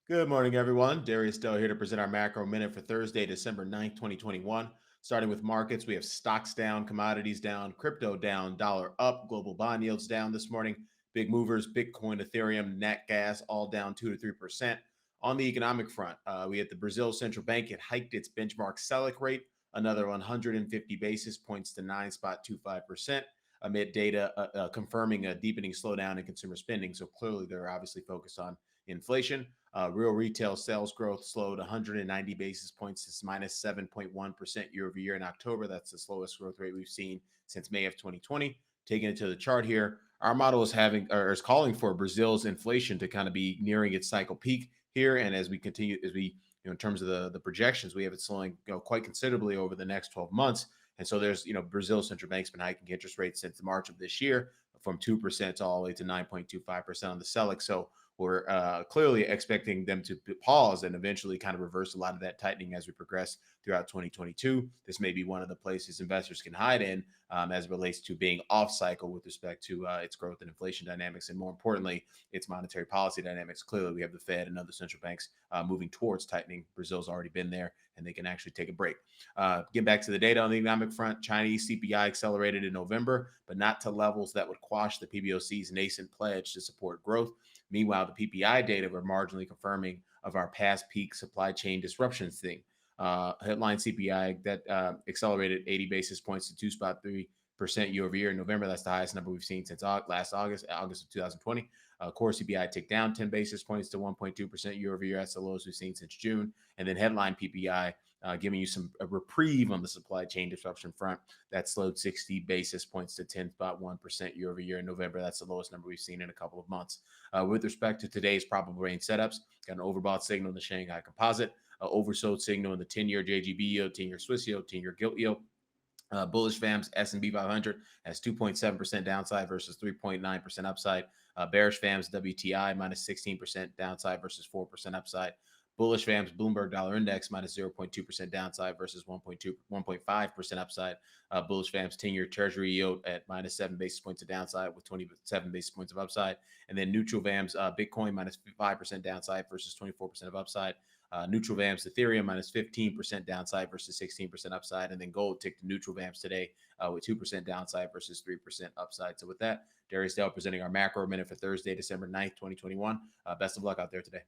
Good morning, everyone. Darius Dale here to present our macro minute for Thursday, December 9th, 2021. Starting with markets, we have stocks down, commodities down, crypto down, dollar up, global bond yields down this morning. Big movers, Bitcoin, Ethereum, nat gas, all down 2 to 3%. On the economic front, we had the Brazil Central Bank. It hiked its benchmark Selic rate another 150 basis points to 9.25% amid data confirming a deepening slowdown in consumer spending. So clearly, they're obviously focused on inflation. Real retail sales growth slowed 190 basis points to minus 7.1% year over year in October. That's the slowest growth rate we've seen since May of 2020. Taking it to the chart here, our model is calling for Brazil's inflation to kind of be nearing its cycle peak here. And as we continue, in terms of the projections, we have it slowing, quite considerably over the next 12 months. And so there's, Brazil's central bank's been hiking interest rates since March of this year from 2% all the way to 9.25% on the Selic. So we're clearly expecting them to pause and eventually kind of reverse a lot of that tightening as we progress throughout 2022. This may be one of the places investors can hide in as it relates to being off cycle with respect to its growth and inflation dynamics, and more importantly, its monetary policy dynamics. Clearly, we have the Fed and other central banks moving towards tightening. Brazil's already been there, and they can actually take a break. Getting back to the data on the economic front, Chinese CPI accelerated in November, but not to levels that would quash the PBOC's nascent pledge to support growth. Meanwhile, the PPI data were marginally confirming of our past peak supply chain disruptions thing. Headline CPI that accelerated 80 basis points to 2.3% year over year in November. That's the highest number we've seen since last August of 2020. Core CPI ticked down 10 basis points to 1.2% year over year. That's the lowest we've seen since June. And then headline PPI giving you a reprieve on the supply chain disruption front. That slowed 60 basis points to 10.1% year over year in November. That's the lowest number we've seen in a couple of months. With respect to today's probable range setups, got an overbought signal in the Shanghai Composite, oversold signal in the 10-year JGB yield, 10-year Swiss yield, 10-year gilt yield. Bullish FAM's S&P 500 has 2.7% downside versus 3.9% upside. Bearish FAM's WTI minus 16% downside versus 4% upside. Bullish FAM's Bloomberg Dollar Index minus 0.2% downside versus 1.5% upside. Bullish FAM's 10-year Treasury yield at minus 7 basis points of downside with 27 basis points of upside. And then neutral FAM's Bitcoin minus 5% downside versus 24% of upside. Neutral VAMs Ethereum minus 15% downside versus 16% upside. And then gold ticked to neutral VAMs today with 2% downside versus 3% upside. So with that, Darius Dale presenting our macro minute for Thursday, December 9th, 2021. Best of luck out there today.